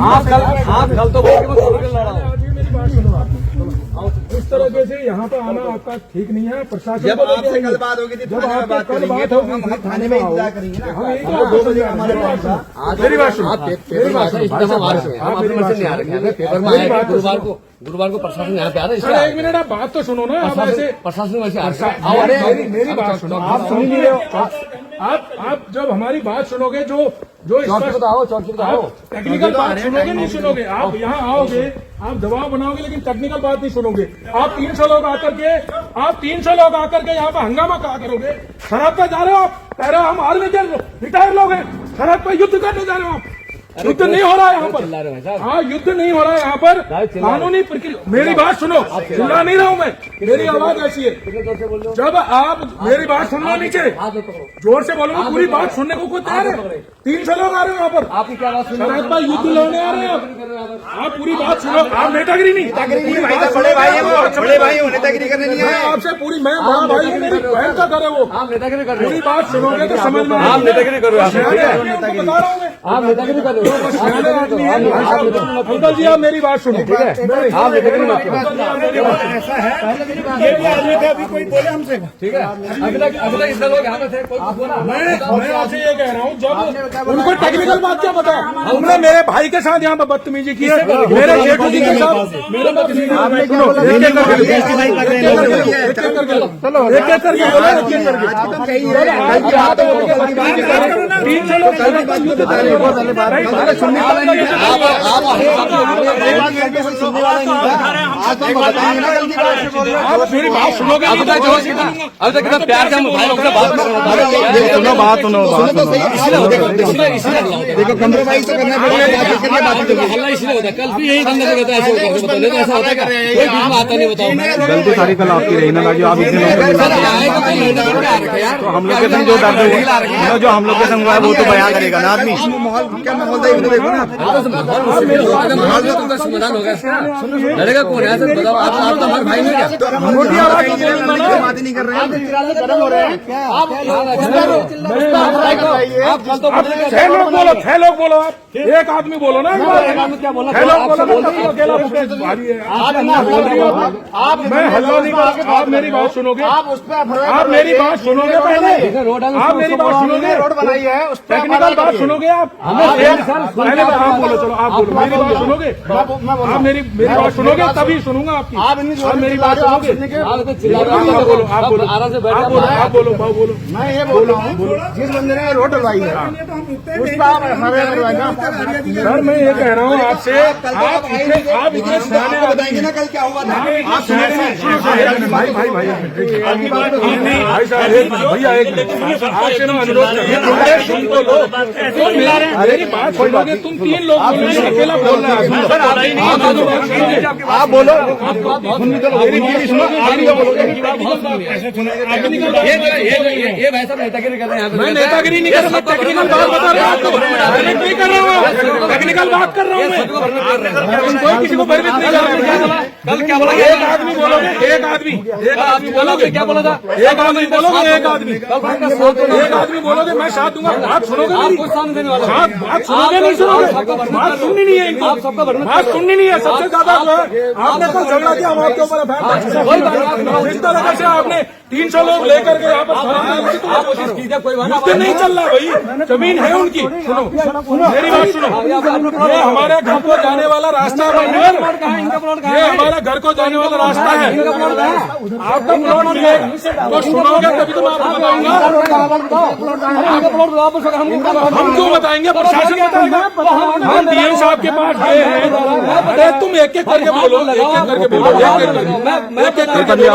आप कल तो बोल के लड़ा हूं। इस तरीके से यहाँ पे आना आपका ठीक नहीं है। प्रशासन जब आपसे कल बात होगी थी, जब थाने में बात करेंगे तो हम थाने में इंतजार करेंगे ना। हम यही तो 2 बजे हमारे मेरी बात सुनो, मेरी बात सुनो। पेपर में आया गुरुवार को प्रशासन यहाँ पे आ रहा है। 1 मिनट आप बात तो सुनो ना। आप ऐसे प्रशासन वैसे आ रहा है। मेरी बात सुनो, आप सुन नहीं रहे हो। आप जब हमारी बात सुनोगे जो बताओ टेक्निकल बात सुनोगे नहीं सुनोगे। आप यहाँ आओगे, आप दबाव बनाओगे लेकिन टेक्निकल बात नहीं सुनोगे। आप 300 लोग आकर के यहाँ पे हंगामा कहा करोगे। शराब पे जा रहे हो आप, कह रहे हो हम आर्मी के रिटायर लोग हैं, शराब पे युद्ध करने जा रहे हो आप। युद्ध नहीं हो रहा है यहाँ पर। हाँ, युद्ध नहीं हो रहा है यहाँ पर। कानूनी प्रक्रिया, मेरी बात सुनो, चिल्ला नहीं रहा हूँ मैं, मेरी आवाज ऐसी है। जब आप मेरी बात सुनना नीचे जोर से बोलोगे, पूरी बात सुनने को कोई तैयार है। 300 लोग आ रहे हो यहाँ पर, आपकी क्या बात सुनो? शराब पर युद्ध लड़ने आ रहे हैं आप पूरी बात सुनो। आप नेतागिरी नहीं, बड़े भाई है वो, बड़े भाई हो, नेतागिरी करने नहीं मैं आए। आपसे पूरी, मैं बड़ा भाई मेरी बहन का करे वो। आप नेतागिरी कर रहे पूरी बात सुनोगे तो समझ में आप नेतागिरी कर रहे हो। बता रहा हूँ मैं। आप नेतागिरी कर रहे हो। अंकल जी आप मेरी बात सुनो, ठीक है? आप नेतागिरी मत करो। ऐसा है, ये भी आदमी थे, अभी कोई बोले हमसे, ठीक है, अभी तक इतना लोग यहाँ पे थे, कोई बोला? मैं आपसे ये कह रहा हूँ, जब उनको टेक्निकल बात क्या पता है? हमने मेरे भाई के साथ यहाँ पर बदतमीजी की है, मेरे जेठू जी के साथ मेरे बदतमीजी। चलो एक एक करके आप मेरी बात सुनोगे? अभी तक कितना प्यार से हम भाई लोग से बात कर रहे हैं। सुनो बात सुनो देखो कम्प्रोमाइज तो करना पड़ेगा। हल्ला इसलिए होता है, कल भी यही बंदा कहता है ऐसा होता है क्या? कोई बीच में आता नहीं, बताओ। गलती सारी कल आपकी रही ना जो आप इतने तो हम लोग के संग जो दर्द हुआ, जो हम लोग के संग हुआ है वो तो बयान करेगा ना आदमी। माहौल क्या माहौल था ये तो देखो ना। समाधान होगा इसका। लड़ेगा कौन है? बताओ, आप तो हमारे भाई नहीं क्या? बात ही नहीं कर रहे हैं। 6 लोग बोलो आप, एक आदमी बोलो ना। क्या बोला? 6 लोग बोलो ना, अकेला भारी है। मैं हल्ला नहीं कर, आप मेरी बात सुनोगे, आप मेरी बात सुनोगे पहले, आप मेरी बात सुनोगे, रोड बनाई है उस पर टेक्निकल बात सुनोगे आप पहले। आप बोलो, चलो आप बोलो, मेरी बात सुनोगे, आप मेरी बात सुनोगे तभी सुनूंगा आपकी। आप मेरी बात सुनोगे, आप बोलो, आराम से आप बोलो, बोलो। मैं ये बोल रहा हूँ जिस बंदे ने रोड डलवाई है उस पर आप सर मैं ये कह रहा हूँ आपसे, आप इतने सियाने बताएंगे ना कल क्या हुआ था। आप भाई भैया एक आपसे ना अनुरोध कर, सुन तो लो, मेरी बात सुनोगे। तुम 3 लोग अकेला बोल रहे हो। आप बोलो, ये भाई साहब नेतागिरी कर रहे हैं। मैं नेतागिरी नहीं कर रहा, टेक्निकल बात बता रहा हूँ। नहीं कर रहा हूँ, टेक्निकल बात कर रहा हूँ मैं। कोई किसी को भयभीत नहीं कर रहा। कल क्या बोला? एक आदमी बोलोगे, एक आदमी बोलोगे, क्या बोला था? एक आदमी बोलोगे, एक आदमी बोलोगे, मैं साथ दूंगा। बात सुनोगे मेरी? कोई सामने देने वाला बात सुनोगे नहीं सुनोगे? बात सुननी नहीं है इनको, बात सुननी नहीं है। सबसे ज्यादा आपने कल झगड़ा किया, हम आपके ऊपर इस तरह से आपने 300 लोग लेकर के यहाँ पर कोशिश कीजिए, कोई युद्ध नहीं चल रहा भाई, जमीन है उनकी। सुनो मेरी बात सुनो, ये हमारे घर को जाने वाला रास्ता है, ये हमारे घर को जाने वाला रास्ता है। आपका प्लॉट मिले तो सुनोगे तभी तो मैं आपको बताऊंगा। हम क्यों बताएंगे? प्रशासन बताएगा। हम डीएम साहब के पास गए हैं। अरे तुम एक एक करके बोलो, एक एक करके बोलो, एक एक करके बोलो।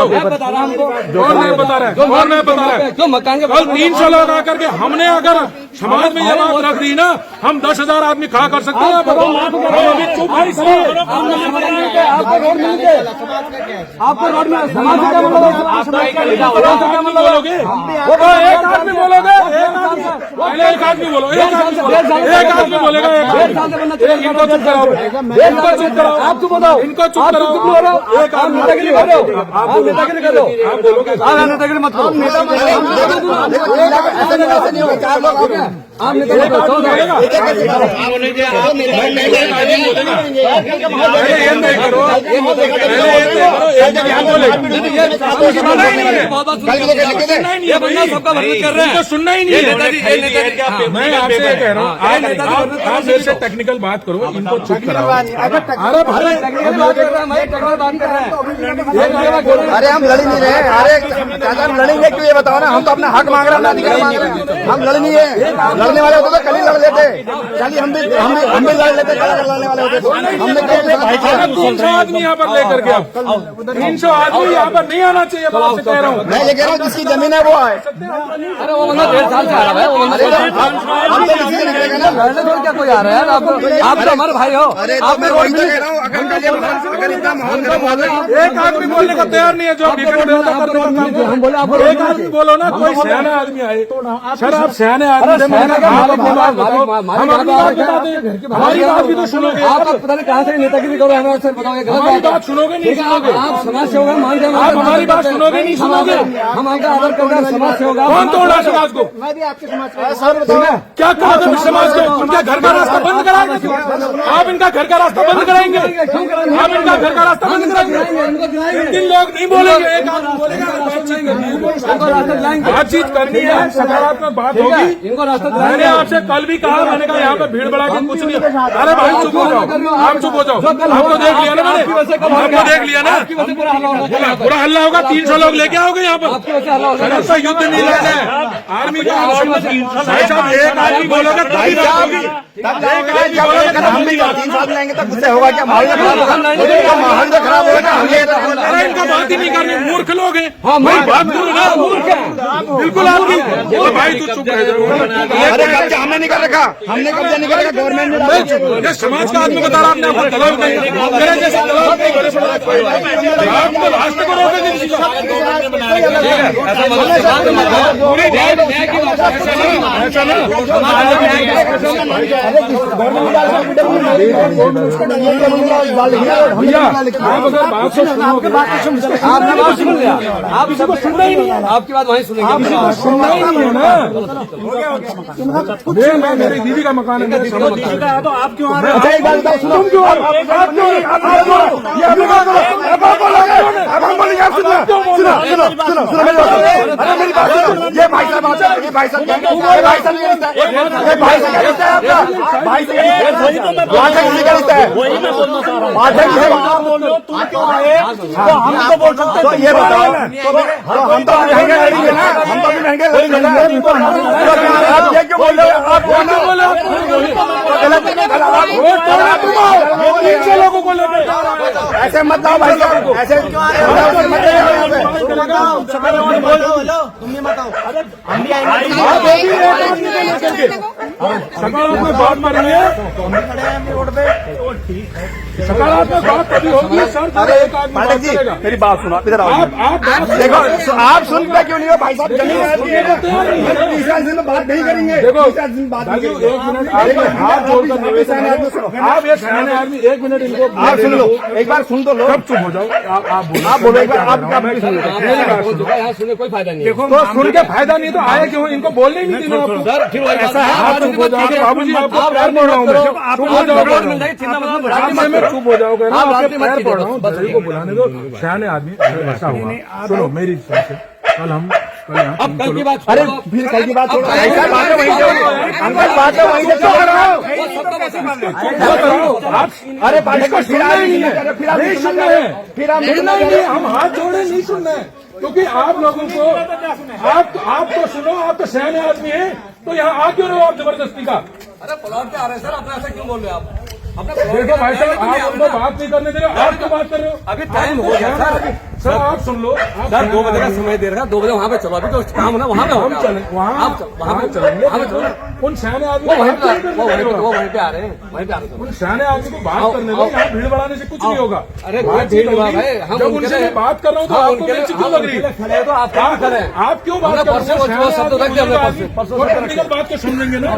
और नहीं बता रहा है, और नहीं बता रहा है। जो मकान के कल 300 लोग आकर के हमने अगर समाज में ये बात रख दी ना, हम 10,000 आदमी खा कर सकते हैं। अभी चुप है इसलिए आपको रोड मिल गए, आपको रोड में समाज का बोलोगे, एक आदमी बोलोगे, एक आदमी बोलोगे, पहले एक आदमी बोलो, एक आदमी बोलेगा, इनको चुप कराओ, इनको चुप कराओ, आप चुप बताओ, इनको चुप कराओ। एक आदमी नेतागिरी कर रहे हो, आप नेतागिरी कर रहे हो, आप बोलोगे, नेतागिरी मत करो। ऐसा नहीं होगा, 4 लोग आप नेता एक आदमी बोलेगा। पहले ये नहीं करो, पहले ये नहीं करो, एक जगह यहाँ बोलेगा। सुनना ही नहीं है, ये बंदा सबका वर्णन कर रहे हैं। इनको सुनना ही नहीं है। मैं आपसे ये कह रहा हूँ, आप मेरे से टेक्निकल बात करो, इनको चुप कराओ। अरे भाई टेक्निकल बात कर रहे हैं, मैं टेक्निकल बात कर रहे हैं। अरे हम लड़ नहीं रहे। अरे चाचा हम लड़ेंगे क्यों ये बताओ ना। हम तो अपना हक मांग रहे हैं, अधिकार मांग रहे हैं। हम लड़ नहीं है। लड़ने वाले होते तो कल ही लड़ लेते। कल हम भी लड़ लेते। कल अगर लड़ने वाले होते तो हमने क्या 300 आदमी यहाँ पर लेकर के आप 300 आदमी यहाँ पर नहीं आना चाहिए। मैं आपसे कह रहा हूँ, मैं ये कह रहा हूँ जिसकी जमीन है वो आए। अरे वो बंदा 1.5 साल से आ रहा है, वो बंदा हम तो किसी से निकलेगा ना। लड़ने को क्या कोई आ रहा है यार। आप तो हमारे भाई हो। अरे आप मैं वही तो कह रहा हूँ। अगर इतना माहौल खराब हो जाए। एक आदमी बोलने को तैयार नहीं है जो हम बोले आप एक आदमी बोलो ना, कोई सियाना आदमी आए। सर आप सियाने आदमी से सियाने का हम अपनी बात हमारी बताओ, बात हम अपनी बात बताते हैं, हमारी बात भी तो सुनोगे। आप पता नहीं कहाँ से नेतागिरी करो, हमें अक्सर बताओ, ये गलत हमारी बात है। बात सुनोगे नहीं ठीक है, सुनोगे। आप समाज सेवक हैं, मान जाए आप हमारी बात सुनोगे नहीं सुनोगे। हम आपका आदर करते हैं, समाज सेवक हैं। कौन तोड़ा समाज को? मैं भी आपके समाज का सर बताओ। क्या कहा था समाज को? उनका घर का रास्ता बंद कराएंगे। आप इनका घर का रास्ता बंद कराएंगे। आप इनका घर का रास्ता बंद कराएंगे। तीन लोग नहीं बोलेंगे, एक आदमी बोलेगा। बातचीत करनी है, सकारात्मक बात होगी। इनको रास्ता मैंने आपसे कल भी कहा, मैंने कहा यहाँ पे भीड़ बढ़ा के कुछ नहीं। अरे भाई चुप हो जाओ, आप चुप हो जाओ। आपको देख लिया ना मैंने, आपको देख लिया ना। पूरा हल्ला होगा, 300 लोग लेके आओगे यहाँ पर। ऐसा युद्ध नहीं लड़ना है आर्मी का। भाई साहब एक आदमी बोलोगे तभी बात होगी। हम भी 3 साल लेंगे तो गुस्से होगा क्या? माहौल खराब होगा। माहौल तो खराब होगा। अरे इनका बात ही नहीं करनी, मूर्ख लोग हैं। भाई बात करो ना, मूर्ख है बिल्कुल आपकी। भाई तू चुप रह जाओ। अरे कब्जा हमने नहीं कर रखा। हमने कब्जा नहीं कर रखा, गवर्नमेंट ने डाला। ये समाज का आदमी बता रहा आपने आपको दलाल नहीं मेरे जैसे दलाल नहीं करे पड़ा। आप तो रास्ते को रोकेंगे किसी का। पूरी न्याय की बात ऐसा भैया आप अगर बात को सुनोगे, आपने बात सुन लिया, आप किसी को सुनना ही नहीं है। आपकी बात वहीं सुनेंगे, सुनना ही नहीं है ना। मैं मेरी दीदी का मकान है, मेरे समझ तो आप क्यों आ रहे अच्छा एक बात बताओ, तुम क्यों आप क्यों ये अपनी बात करो। अब आप बोलोगे, अब हम बोलेंगे, आप सुनो सुनो मेरी बात। अरे मेरी बात सुनो। ये भाई साहब आता है, ये भाई साहब ये भाई साहब ये रिश्ता है, ये भाई साहब का रिश्ता है आपका। भाई साहब का रिश्ता है। वही मैं बोलना चाह रहा हूँ। आप बोल रहे हो तुम क्यों आए, तो हम तो बोल सकते हैं। तो ये बताओ, हम तो महंगे लड़ेंगे ना, हम तो भी महंगे लड़ेंगे ना। आप ये क्यों बोल रहे हो? आप बोल रहे हो 300 लोगों को लेकर ऐसे मत लाओ भाई साहब, ऐसे मत सकारात्मक बात करेंगे। सकारात्मक बात कभी होगी सर। अरे एक आदमी बात करेगा। मेरी बात सुनो, इधर आओ। आप देखो आप सुनते क्यों नहीं हो भाई साहब? तीसरा दिन में बात नहीं करेंगे। देखो तीसरा दिन बात नहीं एक करेंगे। मिनट आपके हाथ जोड़कर निवेदन है। आप ये सियाने आदमी, एक मिनट इनको आप सुन लो, एक बार सुन तो लो। सब चुप हो जाओ। आप बोलो एक बार, आप सुन लो। यहाँ सुनने कोई फायदा नहीं है। तो सुन के फायदा नहीं तो आए क्यों? इनको बोलने ही नहीं देना आपको। ऐसा आप चुप हो जाओ बाबूजी, आपको प्यार पड़ रहा हूँ मैं। चुप हो जाओ, मैं चुप हो जाओगे ना। आपके पैर पड़ रहा हूँ, बस इनको बुलाने दो। सियाने आदमी ऐसा हुआ। सुनो मेरी हिसाब से कल अब कल की बात, अरे फिर कल की बात छोड़ो। ऐसा बात है वहीं से, अंकल बात है वहीं से चुप कराओ। अरे बात को सुनना ही नहीं है, फिर आप नहीं सुनना है, फिर आप सुनना ही नहीं। हम हाथ जोड़े नहीं सुनना है, क्योंकि आप लोगों को आप तो सुनो, आप तो सियाने आदमी हैं, तो यहाँ आ क्यों रहे हो आप जबरदस्ती का? अरे प्लॉट पे आ रहे हैं सर, अपने ऐसा क्यों बोल रहे हो आप? देखो भाई साहब, आप उनको बात नहीं करने दे रहे हो, आप क्यों बात कर रहे हो? अभी टाइम हो गया सर आप सुन लो। सर 2 बजे का समय दे रहा है, 2 बजे वहाँ पे चलो। अभी तो काम ना वहाँ पे हम चले वहाँ पे चलेंगे। उन सियाने आदमी वो वहीं पे आ रहे हैं, वहीं पे आ रहे हैं। उन सियाने आदमी को बात करने दो। यहाँ भीड़ बढ़ाने से कुछ नहीं होगा। अरे भीड़ भाई, हम जब उनसे मैं बात कर रहा हूँ तो आपको बेइज्जती क्यों लग रही है? खड़े तो आप खड़े हैं। आप क्यों बात कर रहे हो? शब्द तक दिया हमने परसों टेक्निकल बात को सुन लेंगे ना।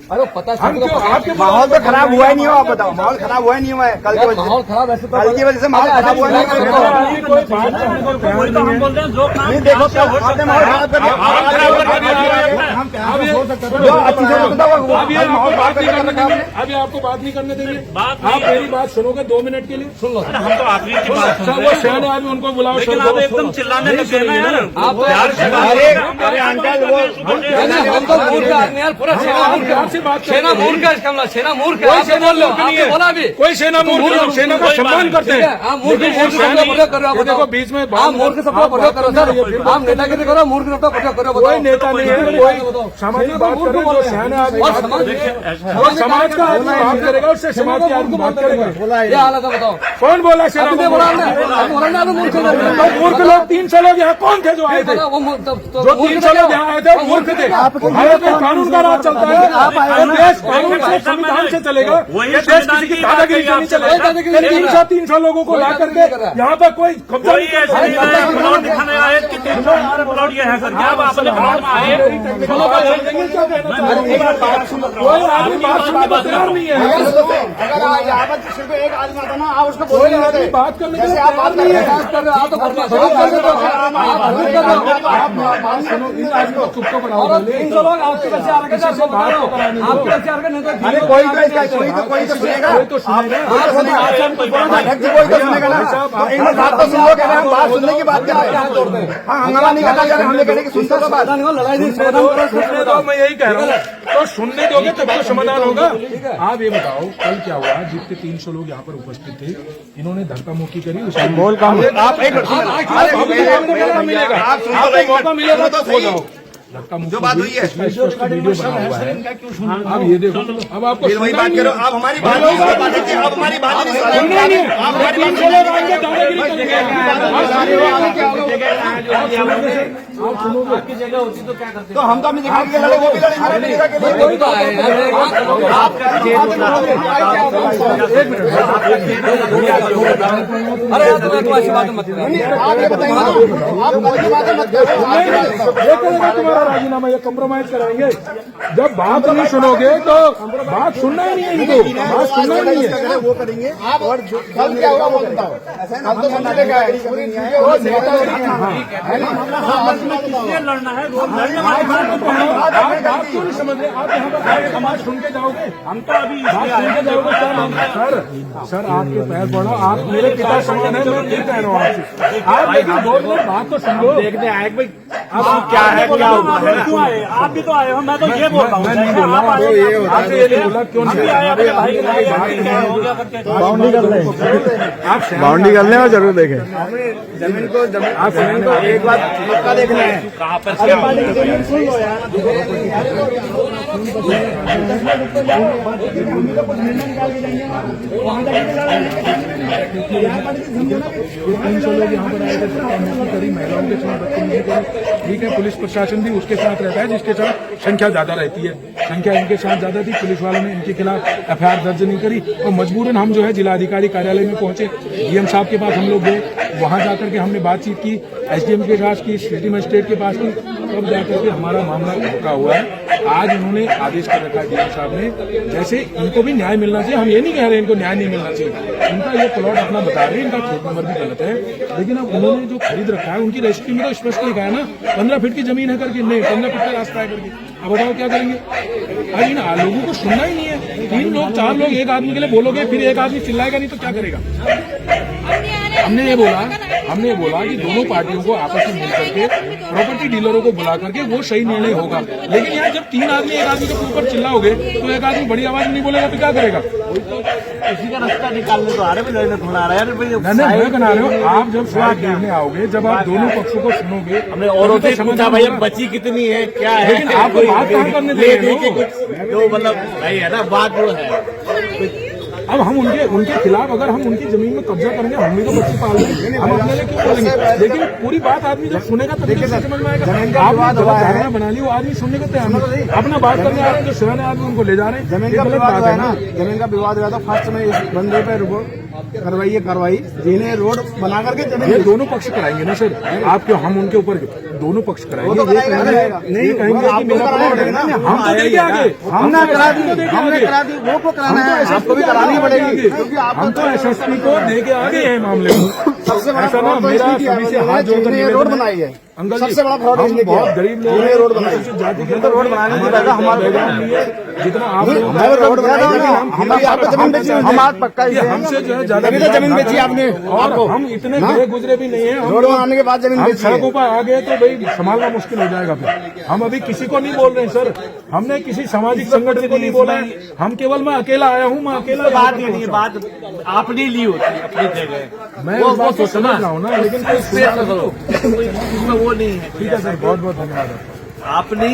अरे पता हम क्यों आपके माहौल तो खराब हुआ ही नहीं हुआ, आप बताओ। माहौल खराब हुआ ही नहीं हुआ है कल की वजह माहौल खराब ऐसे कल की वजह से माहौल खराब हुआ नहीं है। कोई बात करने को तैयार नहीं है। नहीं देखो आपने माहौल खराब कर दिया। जो अच्छी से होता था वो अभी आपको बात नहीं करने देंगे, अभी आपको बात नहीं करने देंगे। आप मेरी बात सुनोगे 2 मिनट के लिए, सुन लो। हम तो आखिरी की बात सर वो शहर आदमी उनको बुलाओ, लेकिन आप एकदम चिल्लाने लगे ना यार। आप अरे अंकल वो हम तो मूर्ख आदमी यार, पूरा सेना मूर्ख है। आपसे बात सेना मूर्ख है, इसका मतलब सेना मूर्ख है। आप बोल लो, आपने बोला भी कोई सेना मूर्ख नहीं है, सेना का सम्मान करते हैं। आप मूर्ख शब्द का प्रयोग कर रहे हो, आप देखो बताओ। बीच में आप मूर्ख शब्द का प्रयोग करो सर, आप नेतागिरी करो, मूर्ख शब्द का प्रयोग करो। कोई नेता नहीं है, कोई सामाजिक बात करे जो शहर आदमी और बात समाज करे। और समाज का आदमी बात करेगा, उससे समाज के आदमी बात करेगा। ये हालत है, बताओ। कौन बोला सेना आपने बोला ना, आपने बोला ना, मूर्ख है। तो मूर्ख लोग 300 लोग यहाँ कौन थे जो आए थे? जो 300 लोग यहाँ आए थे वो मूर्ख थे। भारत में कानून का राज चलता है, ये देश कानून से संविधान से चलेगा। ये देश किसी की दादागिरी से नहीं चलेगा। 300 लोगों को ला करके यहाँ पर कोई कब्जा कोई ऐसा नहीं है कि प्लॉट दिखाने आए कि 300 हमारे प्लॉट ये है सर। क्या आप अपने प्लॉट में आए? कोई आदमी बात सुनने को तैयार नहीं है। अगर यहाँ पर सिर्फ एक आदमी आता ना, आप उसको कोई बोल आदमी नहीं बात करने के लिए आप बात तैयार नहीं है। बात कर रहे हो, आप तो बदमाश हो, आप कर रहे हो। आप सुनो, इन आदमी को चुप को कराओ पहले। 300 लोग आपके बच्चे आ रहे हैं, आपको बता रहा हूं। आपके बच्चे आ रहे हैं, नहीं तो अरे कोई तो सुनेगा। कोई तो सुनेगा। अध्यक्ष जी कोई तो सुनेगा ना। तो एक बात तो सुन लो, कह रहे हैं हम बात सुनने की बात कर रहे हैं। हाँ हंगामा नहीं करना चाह रहे, हमने कहने की सुनते तो बात। लड़ाई नहीं, सुनने दो, मैं यही कह रहा हूँ। तो सुनने दोगे तब तो समाधान होगा। आप ये बताओ कल क्या हुआ? जितने 300 लोग यहाँ पर उपस्थित थे, इन्होंने धक्का मुक्की करी। बोल आप एक मौका मिलेगा, आपको मौका मिलेगा तो हो जाओ। धक्का मुक्की जो बात हुई है, वीडियो बना हुआ है। अब ये देखो, अब आपको फिर वही बात करो। आप हमारी बात नहीं सुन पाते थे, आप हमारी बात नहीं सुन सुनना नहीं है। आप हमारी बात 300 लोग आएंगे, दादागिरी करेंगे। आप सुनोगे आपकी जगह होती तो क्या करते? तो हम तो अपनी जगह के लिए लड़े, वो भी लड़ेंगे अपनी जगह के लिए। कोई तो आए अरे यार, मैं तो ऐसी बात मत करो। आप ये बताइए ना, आप कल की बातें मत करो। ये करेगा तुम्हारा राजीनामा, ये कम्प्रोमाइज कराएंगे। जब बात नहीं सुनोगे तो बात सुनना ही नहीं है इनको, बात सुनना ही नहीं है। वो करेंगे आप, और कल क्या होगा वो बताओ। हम तो समझने का है, वो नेता लड़ना है, रोज लड़ने आप क्यों नहीं समझ रहे? आप यहाँ पर समाज सुन के जाओगे, हम तो अभी बात सुन के जाओगे। सर आपके पैर पड़ो, आप मेरे पिता समान है, मैं नहीं कह रहा हूँ आपसे। आप लेकिन 2 मिनट बात तो सुन लो। देखने आए भाई, अब क्या है क्या हुआ है? क्यों आए? आप भी तो आए हो, मैं तो ये बोल रहा हूँ। मैं नहीं बोला, आपसे ये नहीं बोला, क्यों नहीं आया? हो गया करके बाउंड्री कर ले, आप बाउंड्री कर ले और जरूर देखें। जमीन को आप जमीन को एक बात पक्का देखना है, कहाँ पर क्या हो? सुन लो यार। लोग यहाँ पर आए थे, करी महिलाओं के साथ बदतमीजी करी। ठीक है, पुलिस प्रशासन भी उसके साथ रहता है जिसके साथ संख्या ज्यादा रहती है। संख्या इनके साथ ज्यादा थी, पुलिस वालों ने इनके खिलाफ एफआईआर दर्ज नहीं करी और मजबूरन हम जो है जिलाधिकारी कार्यालय में पहुंचे। डीएम साहब के पास हम लोग गए, वहां जाकर के हमने बातचीत की, एसडीएम के पास की, सिटी मजिस्ट्रेट के पास की, तब जाकर के हमारा मामला रुका हुआ है। आज उन्होंने आदेश कर रखा है डीएम साहब ने, जैसे इनको भी न्याय मिलना चाहिए। हम ये नहीं कह रहे इनको न्याय नहीं मिलना चाहिए, इनका ये प्लॉट अपना बता रहे हैं, इनका खेत नंबर भी गलत है, लेकिन अब उन्होंने जो खरीद रखा है उनकी रजिस्ट्री में तो स्पष्ट लिखा है ना 15 फीट की जमीन है करके, नहीं 15 फीट का रास्ता है करके। अब बताओ क्या करेंगे? अरे इन लोगों को सुनना ही नहीं है। 3 लोग 4 लोग एक आदमी के लिए बोलोगे, फिर एक आदमी चिल्लाएगा नहीं तो क्या करेगा? हमने ये बोला कि दोनों पार्टियों को आपस में मिल करके प्रॉपर्टी डीलरों को बुला करके वो सही निर्णय होगा। लेकिन यहाँ जब 3 आदमी एक आदमी के ऊपर चिल्लाओगे तो एक आदमी बड़ी आवाज में नहीं बोलेगा तो क्या करेगा? किसी का रास्ता निकालने तो आ रहे हैं, थोड़ा रहा है। मैं बना रहे हो, आप जब स्वाद देखने आओगे, जब आप दोनों पक्षों को सुनोगे, हमने औरों से पूछा भाई अब बची कितनी है, क्या है, लेकिन आपको बात कहाँ करने दे रहे हो? जो मतलब भाई है ना बात जो है अब हम उनके खिलाफ अगर हम उनकी जमीन में कब्जा करेंगे, हम भी तो बच्चे पाल रहे हैं, हम अपने लिए क्यों बोलेंगे? लेकिन पूरी बात आदमी जब सुनेगा तो देखिए समझ में आएगा। आपने गलत धारणा बना ली, वो आदमी सुनने को तैयार नहीं, अपना बात करने आ रहे हैं, जो शहर आदमी उनको ले जा रहे हैं। जमीन का विवाद है ना, जमीन का विवाद हुआ था फर्स्ट में इस बंदे पे रुको करवाइए कार्रवाई, जिन्हें रोड बना करके ये जमीन दोनों पक्ष कराएंगे ना सर, आप क्यों हम उनके ऊपर दोनों पक्ष कराएंगे। तो कराएगा, नहीं कहेंगे कि मेरा प्लॉट है, हम तो देंगे आगे, हमने करा दी, हमने करा दी, वो को कराना है, आपको भी करानी पड़ेगी, क्योंकि हम तो एसएसपी को देके आगे हैं मामले में। सबसे बड़ा ऐसा ना फ्रॉड तो मेरा इसने किया सभी से है, हाथ जोड़कर जिन्होंने ये रोड बनाई है, अंकल सबसे बड़ा फ्रॉड हम इसने किया बहुत है। गरीब लोग जिन्होंने हैं, रोड बनाई अनुसूचित जाति के तो रोड बनाने की वजह हमारे जितना आप लोग मैं रोड बनाया था, हम आपको जमीन बेची, हम आज पक्का ये हमसे जो है ज्यादा तभी तो जमीन बेची आपने, और हम इतने गए गुजरे भी नहीं है। रोड बनाने के बाद जमीन हम बेची है। सड़कों पर आ गए तो भाई संभालना मुश्किल हो जाएगा फिर। हम अभी किसी को नहीं बोल रहे हैं सर, हमने किसी सामाजिक संगठन को नहीं बोला है, हम केवल मैं अकेला आया हूँ, मैं अकेला बात ये नहीं, बात आपने ली होती अपनी जगह, मैं इस बात को समझ रहा हूँ ना, लेकिन कोई सुना तो। उसमें वो नहीं है। ठीक है सर, बहुत बहुत धन्यवाद आपका। आपने